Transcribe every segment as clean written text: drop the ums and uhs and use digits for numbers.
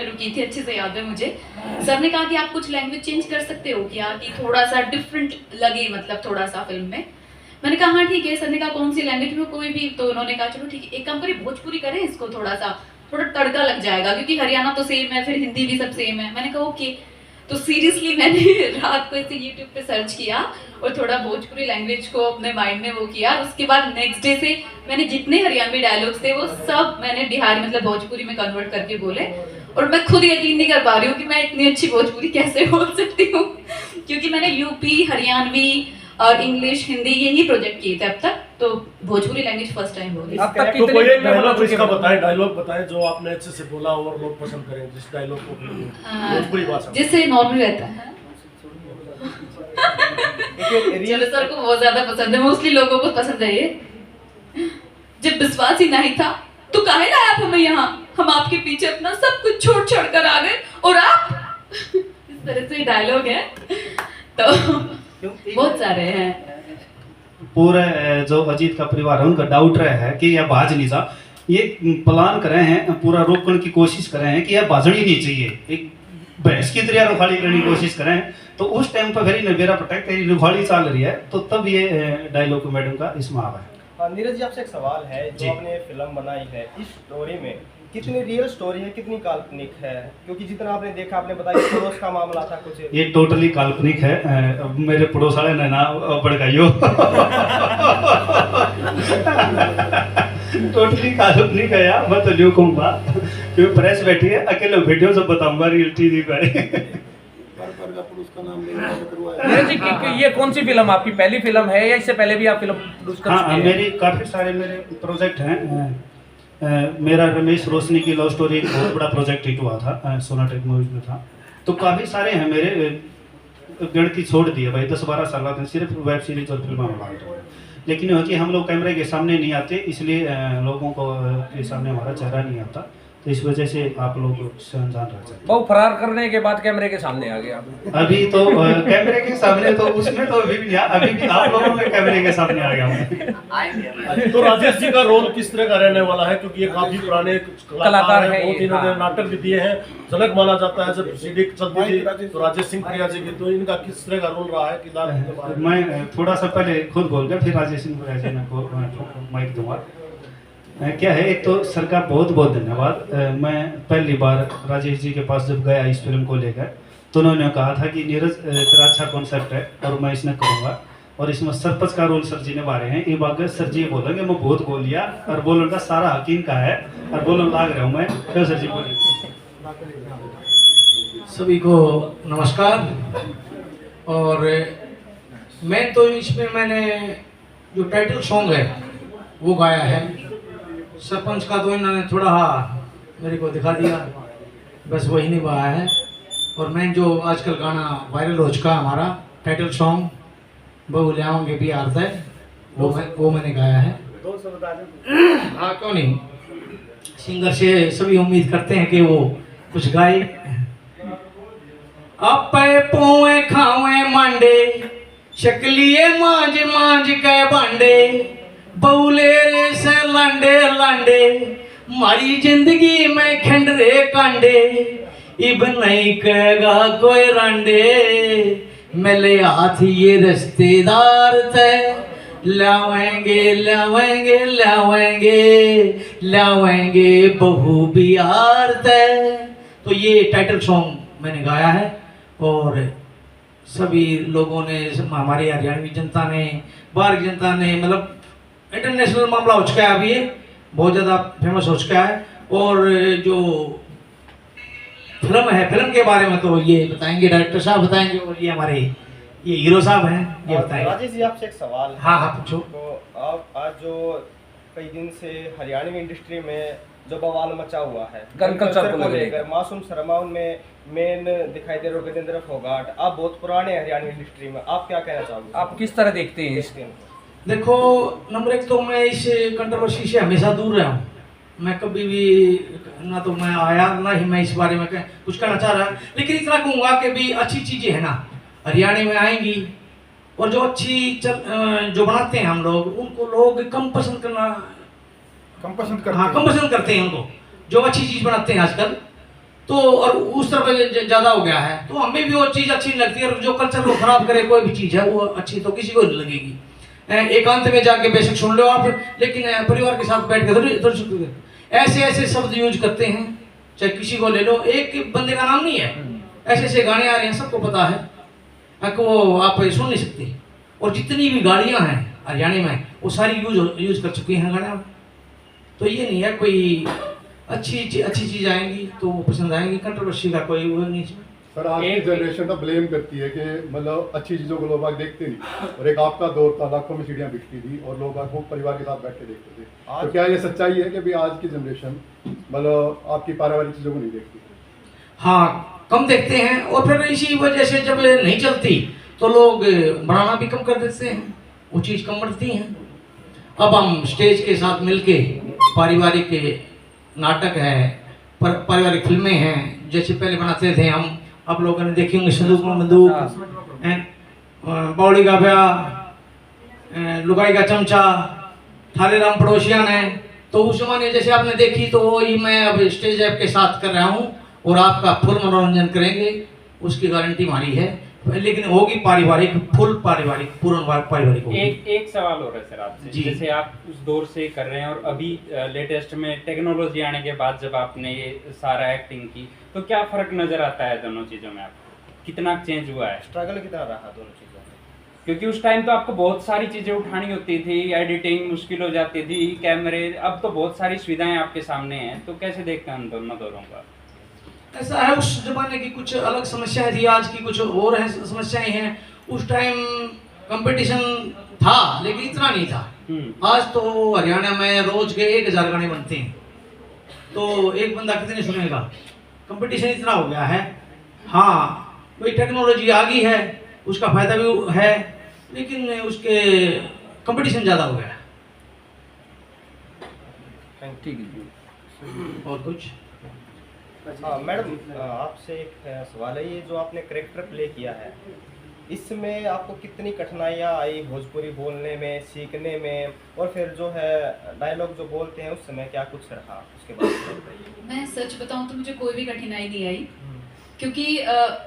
में रुकी थी, अच्छे से याद है मुझे। सर ने कहा कि आप कुछ लैंग्वेज चेंज कर सकते हो क्या, कि थोड़ा सा डिफरेंट लगे, मतलब थोड़ा सा फिल्म में। मैंने कहा हाँ ठीक है। सर ने कहा कौन सी लैंग्वेज में, कोई भी। तो उन्होंने कहा चलो ठीक है, एक काम करें भोजपुरी करें इसको, थोड़ा तड़का लग जाएगा, क्योंकि हरियाणा तो सेम है, फिर हिंदी भी सब सेम है। मैंने कहा ओके। तो सीरियसली मैंने रात को इसे यूट्यूब पे सर्च किया और थोड़ा भोजपुरी लैंग्वेज को अपने माइंड में वो किया। उसके बाद नेक्स्ट डे से मैंने जितने हरियाणवी डायलॉग्स थे वो सब मैंने बिहारी मतलब भोजपुरी में कन्वर्ट करके बोले। और मैं खुद यकीन नहीं कर पा रही हूँ कि मैं इतनी अच्छी भोजपुरी कैसे बोल सकती हूँ, क्योंकि मैंने यूपी, हरियाणवी और इंग्लिश, हिंदी यही प्रोजेक्ट किए थे अब तक, तो भोजपुरी लैंग्वेज फर्स्ट टाइम बोली। अब तक तो कोई एक डायलॉग इसका कितने डायलॉग बताएं जो आपने अच्छे से बोला और लोग पसंद करें, जिस डायलॉग को भोजपुरी भाषा जिससे नॉर्मल रहता है। चलो सर को बहुत ज्यादा पसंद है, मोस्टली लोगों को पसंद है ये। जब विश्वास ही नहीं था तो काहे लाया आप हमें यहाँ, हम आपके पीछे अपना सब कुछ छोड़ कर आ गए और आप इस तरह से डायलॉग है। तो बहुत सारे हैं। पूरे जो अजीत का परिवार है उनका डाउट रहा है कि यह भाज नहीं जा, ये प्लान करे हैं, पूरा रोकने की कोशिश करे हैं कि यह भाजनी नहीं चाहिए, एक भैंस की तरह रुखाड़ी करने की कोशिश करें। तो उस टाइम पर फिर बेरा पटक तेरी रुखाड़ी चल रही है, तो तब ये डायलॉग मैडम का इसमें आवा है। नीरज जी आपसे एक सवाल है, जो आपने फिल्म बनाई है इस स्टोरी में कितनी रियल स्टोरी है, कितनी काल्पनिक है? क्योंकि जितना आपने देखा, आपने बताया पड़ोस का मामला था कुछ, ये टोटली काल्पनिक है। मेरे पड़ोस वाले ने ना भड़काइयो टोटली काल्पनिक है यार, मैं तो न्यू कहूँगा क्योंकि प्रेस बैठी है, अकेले वीडियो सब बताऊंगा रियलिटी नहीं पाए। नीरज जी ये कौन सी फिल्म आपकी पहली फिल्म है या इससे पहले भी आप फिल्म प्रोड्यूस कर चुके हाँ, हैं? मेरी काफ़ी सारे मेरे प्रोजेक्ट हैं। मेरा रमेश रोशनी की लव स्टोरी एक बहुत बड़ा प्रोजेक्ट हिट हुआ था, सोनाटेक मूवीज में था। तो काफ़ी सारे हैं मेरे, गणती छोड़ दी है भाई, 10-12 साल में सिर्फ वेब सीरीज और फिल्मों में बात। लेकिन हो कि हम लोग कैमरे के सामने नहीं आते, इसलिए लोगों को के सामने हमारा चेहरा नहीं आता, तो इस वजह से आप लोग से अनजान रह जाते हैं। वो फरार करने के बाद कैमरे के सामने आ गए आप। अभी तो कैमरे के सामने तो उसमें तो अभी भी आप लोगों के कैमरे के सामने आ गया हूँ। तो राजेश जी का रोल किस तरह का रहने वाला है, क्योंकि ये काफी पुराने कलाकार हैं, बहुत इन्होंने नाटक भी दिए हैं, झलक माना जाता है जब सीडी चलती थी तो राजेश सिंह प्रिया जी की, तो इनका किस तरह का रोल रहा है किरदार? मैं थोड़ा सा पहले खुद बोल गया, फिर राजेश सिंह प्रिया जी को माइक दूंगा। क्या है, एक तो सर का बहुत बहुत धन्यवाद। मैं पहली बार राजेश जी के पास जब गया इस फिल्म को लेकर, तो उन्होंने कहा था कि नीरज तेरा अच्छा कॉन्सेप्ट है और मैं इसमें करूँगा, और इसमें सरपंच का रोल सर जी ने बारे हैं। ये बात सर जी बोलेंगे, मैं बहुत बोल लिया और बोलन का सारा हकीम का है और बोलन लाग रहा हूँ मैं, तो सर जी बोले। सभी को नमस्कार। और मैं तो इसमें मैंने जो टाइटल सॉन्ग है वो गाया है। सरपंच का तो इन्होंने थोड़ा मेरे को दिखा दिया, बस वही नहीं गाया है। और मैं जो आजकल गाना वायरल हो चुका हमारा टाइटल सॉन्ग बहु लियाओगे भी आता है, वो मैंने गाया है। हाँ क्यों नहीं, सिंगर से सभी उम्मीद करते हैं कि वो कुछ गाए। अपे पोए खावे मांडे, शक्लिए मांझ मांझ के बांडे, बौले रे से लांडे लांडे, मारी जिंदगी में खंडरे कांडे, इब नहीं कहेगा कोई रांडे, मिले हाथ ये रिश्तेदार थे, लावेंगे लावेंगे लावेंगे लावेंगे बहू बिहार थे। तो ये टाइटल सॉन्ग मैंने गाया है और सभी लोगों ने, हमारी हरियाणवी जनता ने, बाहर की जनता ने, मतलब इंटरनेशनल मामला हो चुका है, अभी ये बहुत ज़्यादा फेमस हो चुका है। और जो फिल्म है, फिल्म के बारे में तो ये बताएंगे, डायरेक्टर साहब बताएंगे, और ये हमारे ये हीरो साहब हैं, ये बताएंगे। राजेश जी आपसे एक सवाल है। हाँ पूछो। तो आप आज जो कई दिन से हरियाणवी इंडस्ट्री में जो बवाल मचा हुआ है गन कल्चर को लेकर, मासूम शर्मा उनमें मेन दिखाई दे रहे हो, गजेंद्र फोगाट, आप बहुत पुराने हरियाणवी इंडस्ट्री में, आप क्या कहना चाहोगे? आप किस तरह देखते हैं इसके? देखो, नंबर एक तो मैं इस कंट्रोवर्सी से हमेशा दूर रहा हूँ। मैं कभी भी ना तो मैं आया ना ही मैं इस बारे में कुछ कहना चाह रहा, लेकिन इतना कहूँगा कि भी अच्छी चीज़ें हैं ना हरियाणा में आएंगी, और जो अच्छी जो बनाते हैं हम लोग, उनको लोग कम पसंद करते हैं उनको, जो अच्छी चीज़ बनाते हैं आजकल तो और उस तरफ ज़्यादा हो गया है, तो हमें भी वो चीज़ अच्छी नहीं लगती है। और जो कल्चर को खराब करे कोई भी चीज़ है वो अच्छी तो किसी को नहीं लगेगी। एकांत में जाके बेशक सुन लो आप, लेकिन परिवार के साथ बैठ कर ऐसे ऐसे शब्द यूज करते हैं, चाहे किसी को ले लो, एक बंदे का नाम नहीं है, ऐसे ऐसे गाने आ रहे हैं, सबको पता है कि वो आप सुन नहीं सकते। और जितनी भी गाड़ियाँ हैं हरियाणा में वो सारी यूज कर चुकी हैं गाने में। तो ये नहीं है कोई अच्छी चीज़ आएंगी तो वो पसंद आएंगी, कंट्रोवर्सी का कोई वो नहीं। सर आज की जनरेशन तो ब्लेम करती है कि मतलब अच्छी चीज़ों को लोग देखते नहीं, और एक आपका दौर था लाखों में सीढ़ियाँ बिकती थी और लोग आपको परिवार के साथ बैठ के देखते थे। तो क्या ये सच्चाई है कि अभी आज की जनरेशन मतलब आपकी पारिवारिक चीज़ों को नहीं देखती? हाँ, कम देखते हैं। और फिर इसी वजह से जब नहीं चलती तो लोग बनाना भी कम कर देते हैं, वो चीज़ कम बढ़ती हैं। अब हम स्टेज के साथ मिलके पारिवारिक नाटक है, पारिवारिक फिल्में हैं, जैसे पहले बनाते थे हम, आप लोगों ने देखी होंगी संदूक में बंदूक, बौड़ी का ब्याह, लुगाई का चमचा, थाले राम पड़ोसियान है। तो उस जमाने जैसे आपने देखी तो वही मैं अब स्टेज ऐप के साथ कर रहा हूँ और आपका फुल मनोरंजन करेंगे, उसकी गारंटी हमारी है। लेकिन होगी पारिवारिक, फुल पारिवारिक, पूर्ण पारिवारिक होगी। एक सवाल हो रहा है सर आपसे, जैसे आप उस दौर से कर रहे हैं और अभी लेटेस्ट में टेक्नोलॉजी आने के बाद जब आपने ये सारा एक्टिंग की तो क्या फर्क नजर आता है दोनों चीज़ों में? आपको कितना चेंज हुआ है, स्ट्रगल कितना रहा दोनों चीज़ों में? क्योंकि उस टाइम तो आपको बहुत सारी चीज़ें उठानी होती थी, एडिटिंग मुश्किल हो जाती थी, कैमरे, अब तो बहुत सारी सुविधाएं आपके सामने हैं, तो कैसे देखते हैं उन दोनों दौरों का? ऐसा है, उस जमाने की कुछ अलग समस्याएं थी, आज की कुछ और है समस्याएं हैं। उस टाइम कंपटीशन था लेकिन इतना नहीं था। आज तो हरियाणा में रोज के 1000 गाने बनते हैं, तो एक बंदा कितने सुनेगा? कंपटीशन इतना हो गया है। हाँ, कोई टेक्नोलॉजी आ गई है, उसका फायदा भी है, लेकिन उसके कंपटीशन ज़्यादा हो गया। ठीक है। और कुछ? हाँ मैडम, आपसे एक सवाल है, ये जो आपने करेक्टर प्ले किया है इसमें आपको कितनी कठिनाइयाँ आई भोजपुरी बोलने में, सीखने में, और फिर जो है डायलॉग जो बोलते हैं उस समय क्या कुछ रहा, उसके बारे में बताइए। मैं सच बताऊं तो मुझे कोई भी कठिनाई नहीं आई, क्योंकि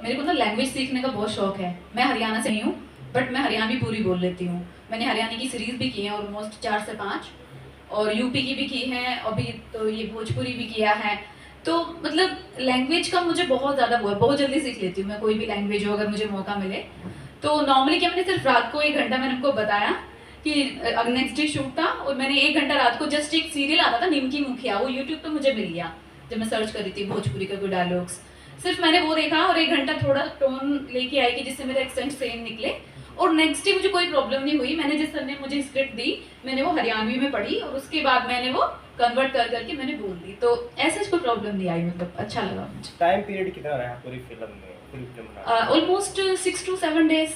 मेरे को ना लैंग्वेज सीखने का बहुत शौक है। मैं हरियाणा से नहीं हूँ बट मैं हरियाणवी पूरी बोल लेती हूँ। मैंने हरियाणा की सीरीज़ भी की है ऑलमोस्ट 4 से 5, और यूपी की भी की है, अभी तो ये भोजपुरी भी किया है। तो मतलब लैंग्वेज का मुझे बहुत ज़्यादा वो है, बहुत जल्दी सीख लेती हूँ मैं कोई भी लैंग्वेज हो अगर मुझे मौका मिले। तो नॉर्मली क्या, मैंने सिर्फ रात को 1 घंटा, मैंने उनको बताया कि नेक्स्ट डे शूट था और मैंने 1 घंटा रात को जस्ट एक सीरियल आता था निमकी मुखिया, वो यूट्यूब पे मुझे मिल गया जब मैं सर्च कर रही थी भोजपुरी का कोई डायलॉग्स। सिर्फ मैंने वो देखा और 1 घंटा थोड़ा टोन लेके आई कि जिससे मेरा एक्सेंट सेम निकले, और नेक्स्ट डे मुझे कोई प्रॉब्लम नहीं हुई। मैंने जिस सर ने मुझे स्क्रिप्ट दी मैंने वो हरियाणवी में पढ़ी और उसके बाद मैंने वो कन्वर्ट कर करके मैंने बोल दी, तो ऐसा कोई प्रॉब्लम नहीं आई, मतलब अच्छा लगा मुझे। टाइम पीरियड कितना रहा पूरी फिल्म में, पूरी फिल्म बनाने? Almost 6 to 7 days।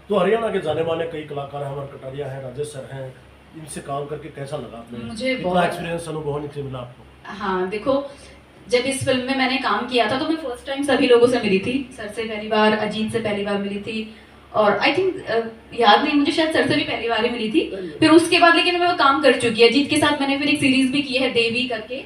तो हरियाणा के जाने माने कई कलाकार हैं, हमारे कटारिया हैं, राजेश सर हैं, इनसे काम करके कैसा लगा आपने? मुझे कितना बहुत एक्सपीरियंस अनुभव नीचे मिला आपको? हाँ देखो, जब इस फिल्म में मैंने काम किया था तो मैं फर्स्ट टाइम सभी लोगों से मिली थी। सर से पहली बार, अजीत से पहली बार मिली थी, और आई थिंक याद नहीं मुझे, शायद सर से भी पहली बार ही मिली थी। फिर उसके बाद लेकिन मैं वो काम कर चुकी है। अजीत के साथ मैंने फिर एक सीरीज भी की है देवी करके,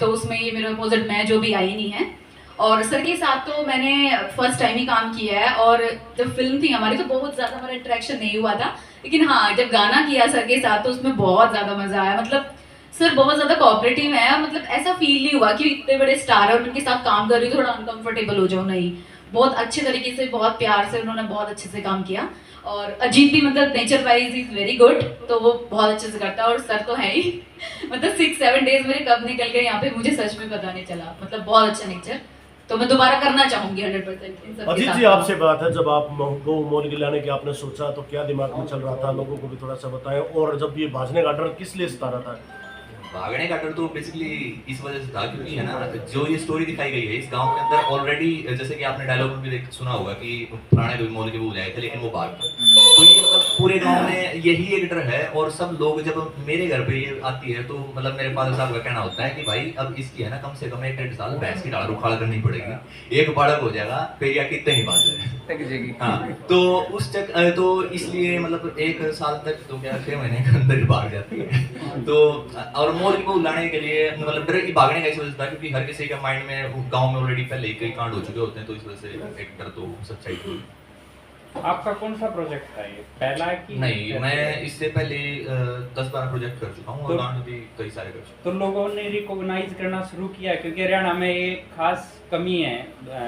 तो उसमें ये मेरे अपोजिट मैं जो भी आई नहीं है। और सर के साथ तो मैंने फर्स्ट टाइम ही काम किया है, और जब फिल्म थी हमारी तो बहुत ज़्यादा हमारा इंटरेक्शन नहीं हुआ था, लेकिन हाँ जब गाना किया सर के साथ तो उसमें बहुत ज़्यादा मज़ा आया। मतलब सर बहुत ज़्यादा कोऑपरेटिव है, मतलब ऐसा फील नहीं हुआ कि इतने बड़े स्टार है और उनके साथ काम कर रही हूँ थोड़ा अनकंफर्टेबल हो जाओ, नहीं, बहुत अच्छे तरीके से, बहुत प्यार से उन्होंने बहुत अच्छे से काम किया। और अजीत भी मतलब nature wise is very good, तो वो बहुत अच्छे से करता है, और सर तो है ही मतलब 6-7 days मेरे कब निकल गए यहाँ पे मुझे सच में पता नहीं चला, मतलब बहुत अच्छा नेचर, तो मैं दोबारा करना चाहूंगी 100%। अजीत जी आपसे बात है, जब आप गौ मोल के लाने की आपने सोचा तो क्या दिमाग में चल रहा था, लोगों को भी थोड़ा सा बताएं, और जब ये भाजने का डर किस लिए सता रहा था? भागने का डर तो बेसिकली इस वजह से था क्योंकि है ना, जो ये स्टोरी दिखाई गई है इस गांव के अंदर ऑलरेडी, जैसे कि आपने डायलॉग में भी सुना होगा कि पुराने मोल के वो जाए थे लेकिन वो भाग गए, तो ये मतलब पूरे गांव में यही एक डर है। और सब लोग जब मेरे घर पे ये आती है तो मतलब मेरे फादर साहब का कहना होता है कि भाई अब इसकी है ना कम से कम 1-1.5 साल भैंस की डाल उखाड़ करनी पड़ेगी, एक बालक हो जाएगा फिर या कितने ही बात है। हाँ, तो तो इसलिए मतलब 1 साल तक तो क्या 6 महीने के अंदर ही भाग जाती है। तो और मोल को लाने के लिए मतलब डर की भागने का इस वजह से था क्योंकि हर किसी के माइंड में गांव में ऑलरेडी पहले ही कई कांड हो चुके होते हैं, तो इस वजह से एक डर तो सच्चाई थी। आपका कौन सा प्रोजेक्ट था ये, पहला है कि नहीं, मैं इससे पहले 10-12 प्रोजेक्ट कर चुका हूँ और गांव भी कई सारे कर चुका हूँ। तो लोगों ने रिकॉग्नाइज करना शुरू किया क्योंकि हरियाणा में ये खास कमी है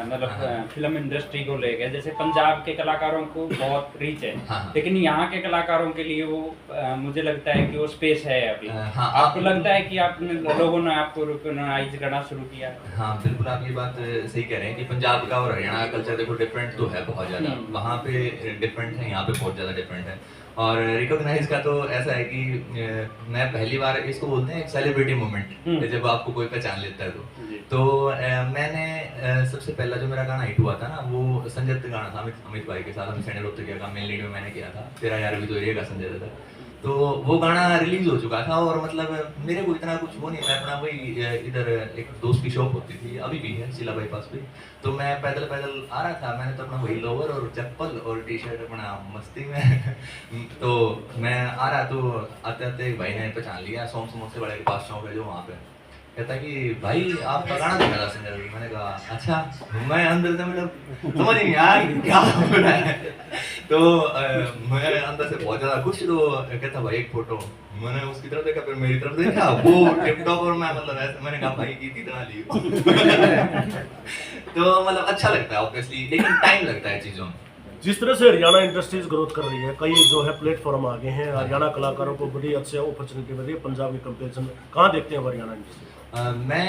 मतलब फिल्म इंडस्ट्री को लेकर। जैसे पंजाब के कलाकारों को बहुत रीच है, लेकिन यहाँ के कलाकारों के लिए वो मुझे लगता है कि वो स्पेस है अभी। आपको लगता है कि आपने लोगों ने आपको रिकॉग्नाइज करना शुरू किया? हाँ बिल्कुल, आप ये बात सही कह रहे हैं कि पंजाब का और हरियाणा का कल्चर देखो डिफरेंट तो है बहुत ज़्यादा, वहाँ पे डिफरेंट है, यहाँ पे बहुत ज़्यादा डिफरेंट है। और रिकॉग्नाइज का तो ऐसा है कि मैं पहली बार इसको बोलते हैं एक सेलिब्रिटी मोमेंट, जब आपको कोई पहचान लेता है तो मैंने सबसे पहला जो मेरा गाना हिट हुआ था ना वो संजय दत्त गाना था, अमित भाई के साथ, हम सैंडल उत्तर का मेन लीड में मैंने किया था, तेरा यार भी तो ये का संजय दत्त। तो वो गाना रिलीज हो चुका था और मतलब मेरे को इतना कुछ वो नहीं था, अपना वही इधर एक दोस्त की शॉप होती थी, अभी भी है शिला बाईपास पे, तो मैं पैदल पैदल आ रहा था, मैंने तो अपना वही लोवर और चप्पल और टी शर्ट अपना मस्ती में तो मैं आ रहा तो आते आते भाई ने पहचान लिया, सोम समोसे वाले के पास चौक है जो वहाँ पे, कहता कि भाई आपका गाना देखा था संजय दत्त। मैंने कहा अच्छा, मैं अंदर से मतलब समझ नहीं आया क्या हो रहा है, तो मैं अंदर से बहुत ज़्यादा खुश, तो कहता भाई एक फोटो, मैंने उसकी तरफ देखा फिर मेरी तरफ देखा, वो टिप टॉप और मैं मतलब ऐसे, मैंने कहा भाई की इतना ली तो मतलब अच्छा लगता है ऑब्वियसली, लेकिन टाइम लगता है चीज़ों में। जिस तरह से हरियाणा इंडस्ट्रीज ग्रोथ कर रही है, कई जो है प्लेटफॉर्म आगे हैं, हरियाणा कलाकारों को बड़ी अच्छी अपॉर्चुनिटी मिल रही है पंजाब के कंपेरिजन, कहाँ देखते हैं हरियाणा इंडस्ट्री? मैं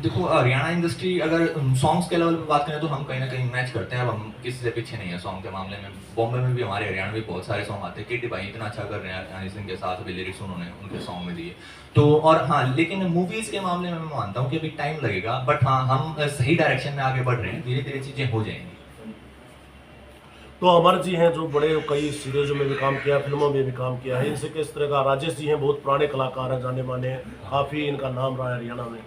देखो हरियाणा इंडस्ट्री अगर सॉन्ग्स के लेवल पे बात करें तो हम कहीं ना कहीं मैच करते हैं, अब हम किसी से पीछे नहीं है सॉन्ग के मामले में। बॉम्बे में भी हमारे हरियाणा में बहुत सारे सॉन्ग आते हैं, केटी भाई इतना अच्छा कर रहे हैं, हनी सिंह के साथ भी लिरिक्स उन्होंने उनके सॉन्ग में दिए, तो और हाँ, लेकिन मूवीज़ के मामले में मैं मानता हूँ कि अभी टाइम लगेगा, बट हाँ हम सही डायरेक्शन में आगे बढ़ रहे हैं, धीरे धीरे चीज़ें हो जाएंगी। तो अमर जी हैं जो बड़े कई सीरीजों में भी काम किया, फिल्मों में भी काम किया है, इनसे किस तरह का? राजेश जी हैं बहुत पुराने कलाकार हैं, जाने माने हैं, काफ़ी इनका नाम रहा है हरियाणा में,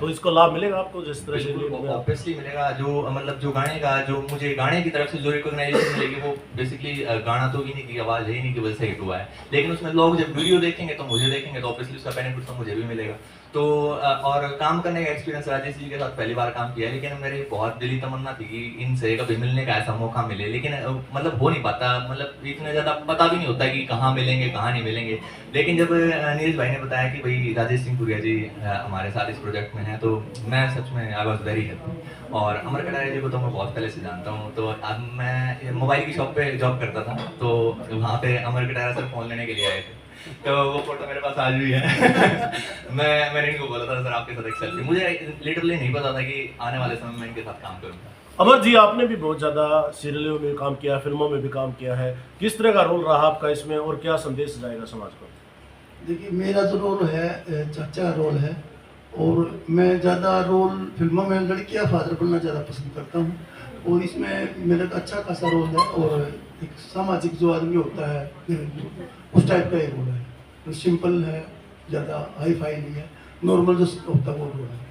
तो इसको लाभ मिलेगा आपको जिस तरह से? ऑब्वियसली मिलेगा, जो मतलब जो गाने का जो मुझे गाने की तरफ से जो रिकॉग्नाइजेशन मिलेगी वो बेसिकली गाना तो इन्हीं की आवाज़ है, इन्हीं की वजह से हिट हुआ है, लेकिन उसमें लोग जब वीडियो देखेंगे तो मुझे देखेंगे तो ऑब्वियसली उसका बेनिफिट तो मुझे भी मिलेगा। तो और काम करने का एक्सपीरियंस राजेश जी के साथ पहली बार काम किया है, लेकिन मेरी बहुत दिली तमन्ना थी कि इनसे कभी मिलने का ऐसा मौका मिले, लेकिन मतलब हो नहीं पाता, मतलब इतने ज़्यादा पता भी नहीं होता कि कहाँ मिलेंगे कहाँ नहीं मिलेंगे। लेकिन जब नीरज भाई ने बताया कि भाई राजेश सिंह पुरिया जी हमारे साथ इस प्रोजेक्ट में हैं, तो मैं सच में आई वॉज वेरी हैप्पी। और अमर कटारिया जी को तो मैं बहुत पहले से जानता हूँ, तो अब मैं मोबाइल की शॉप पे जॉब करता था, तो वहाँ पे अमर कटारिया सर फ़ोन लेने के लिए आए थे, तो वो फोटो मेरे पास आज भी है मैंने इनको बोला था सर आपके साथ एक सेल्फी, मुझे लिटरली नहीं पता था कि आने वाले समय में इनके साथ काम करूँगा। अमर जी आपने भी बहुत ज़्यादा सीरियलों में काम किया, फिल्मों में भी काम किया है, किस तरह का रोल रहा आपका इसमें और क्या संदेश जाएगा समाज को? देखिए मेरा जो रोल है चाचा रोल है, और मैं ज़्यादा रोल फिल्मों में लड़कियां फादर बनना ज़्यादा पसंद करता हूँ, और इसमें मेरा अच्छा खासा रोल है, और एक सामाजिक जो आदमी होता है उस टाइप का एक रोल है, तो सिंपल है, ज़्यादा हाई फाई नहीं है, नॉर्मल जो होता है वो रोल है।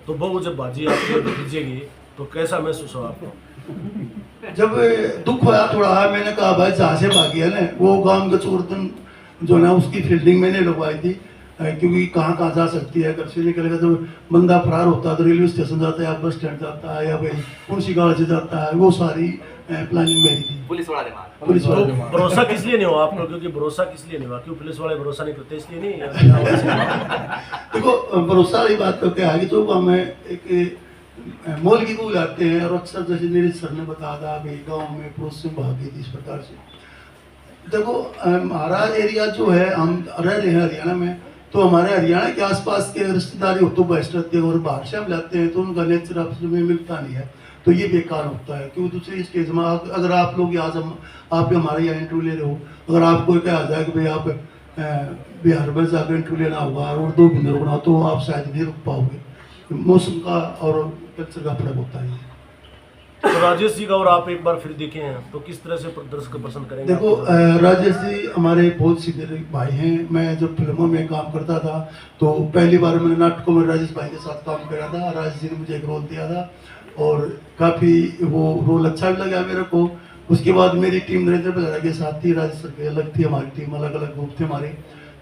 तो बहू जब बाजी आपकी भेजेगी तो कैसा महसूस हो आपको? जब दुख होया थोड़ा, मैंने कहा भाई जहाँ से भागी है ना, वो गांव का चोरतन जो ना उसकी फील्डिंग मैंने लगवाई थी, क्योंकि कहाँ कहाँ जा सकती है, घर से निकलेगा तो बंदा फरार होता है तो रेलवे स्टेशन जाता है या बस स्टैंड जाता है या भाई कौन सी गाड़ी से जाता है, वो सारी प्लानिंग मेरी थी। पुलिस वाला भरोसा किस लिए नहीं हुआ आपको? क्योंकि भरोसा किस लिए नहीं हुआ? क्यों पुलिस वाले भरोसा नहीं करते इसलिए नहीं? देखो भरोसा वाली बात तो क्या है कि जो हमें एक मोल की भूल आते हैं, और अक्सर जैसे मेरे सर ने बताया था भाई गाँव में पड़ोस में भाग गई थी इस प्रकार से। देखो हमारा एरिया जो है, हम रह रहे हैं हरियाणा में, तो हमारे हरियाणा के आसपास के रिश्तेदारी हो तो बेस्ट रहते हैं, और बाहर से हम लाते हैं तो उनका नेचर आपस में मिलता नहीं है, तो ये बेकार होता है। क्योंकि दूसरे स्टेज में अगर आप लोग यहाँ आप हमारे यहाँ इंटरव्यू ले रहे हो, अगर आपको क्या आ जाए कि भाई आप बिहार में जाकर इंटरव्यू लेना होगा और 2 महीने रुकना, तो आप शायद नहीं रुक पाओगे, मौसम का और कल्चर का फर्क होता है। तो राजेश जी का और आप एक बार फिर देखे हैं तो किस तरह से दर्शक पसंद करेंगे? देखो राजेश जी हमारे बहुत सीधे भाई हैं। मैं जब फिल्मों में काम करता था तो पहली बार मैंने नाटकों में राजेश भाई के साथ काम करा था। राजेश जी ने मुझे एक रोल दिया था और काफ़ी वो रोल अच्छा भी लगा मेरे को। उसके बाद मेरी टीम नरेंद्र बजारा के साथ थी, राजेश सर की अलग थी, हमारी टीम अलग अलग ग्रुप थे हमारे।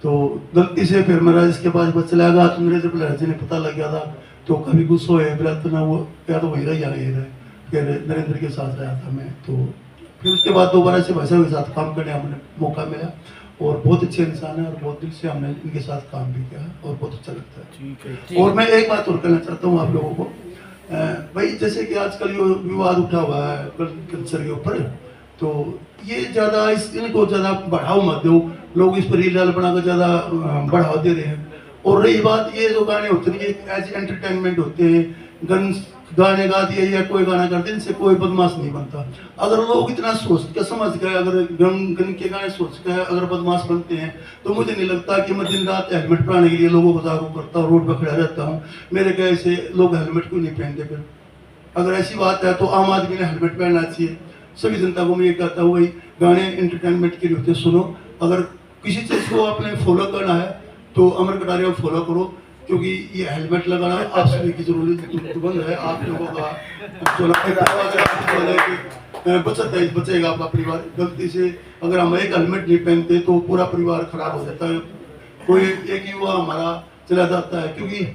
तो गलती से फिर मैं राजेश के पास बस चला गया तो नरेंद्र बजारा जी ने पता लग गया था तो कभी गुस्सा हुए बोला तो ना वो या तो वही रहा या ये रहा। फिर नरेंद्र के साथ रहा था मैं। तो फिर उसके बाद दोबारा से भाई साहब के साथ काम करने हमें मौका मिला और बहुत अच्छे इंसान है और बहुत दिल से हमने इनके साथ काम भी किया और बहुत अच्छा लगता है। ठीक है। और मैं एक बात और कहना चाहता हूँ आप लोगों को, भाई जैसे कि आजकल ये विवाद उठा हुआ है कल्चर के ऊपर, तो ये ज़्यादा इनको ज़्यादा बढ़ावा मत दो। लोग इस पर रील बनाकर ज़्यादा बढ़ावा दे रहे हैं। और रही बात ये जो गाने होते हैं एज एंटरटेनमेंट होते हैं, गाने गा दिए या कोई गाना कर दिया, इनसे कोई बदमाश नहीं बनता। अगर लोग इतना सोच के समझ गए, अगर गन के गाने सोच के अगर बदमाश बनते हैं तो मुझे नहीं लगता कि मैं दिन रात हेलमेट पहनाने के लिए लोगों को जागरूक करता हूँ, रोड पर खड़ा रहता हूँ। मेरे कहे से लोग हेलमेट क्यों नहीं पहनते? फिर अगर ऐसी बात है तो आम आदमी ने हेलमेट पहनना चाहिए। सभी जनता को मैं ये कहता हूँ भाई गाने एंटरटेनमेंट के लिए होते सुनो। अगर किसी चीज़ को आपने फॉलो करना है तो अमर कटारिया को फॉलो करो, क्योंकि ये हेलमेट लगाना आप सभी की जरूरत बंद है। आप लोगों का बचेगा आपका परिवार। गलती से अगर हम एक हेलमेट नहीं पहनते तो पूरा परिवार खराब हो जाता है। कोई एक युवा हमारा चला जाता है, क्योंकि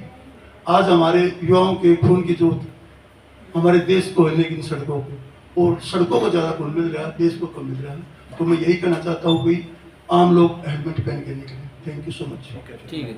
आज हमारे युवाओं के खून की जरूरत हमारे देश को है, लेकिन सड़कों को, और सड़कों को ज़्यादा खून मिल रहा है, देश को कम मिल रहा है। तो मैं यही कहना चाहता हूँ कि आम लोग हेलमेट पहन के निकलें। Thank you so much. ठीक है।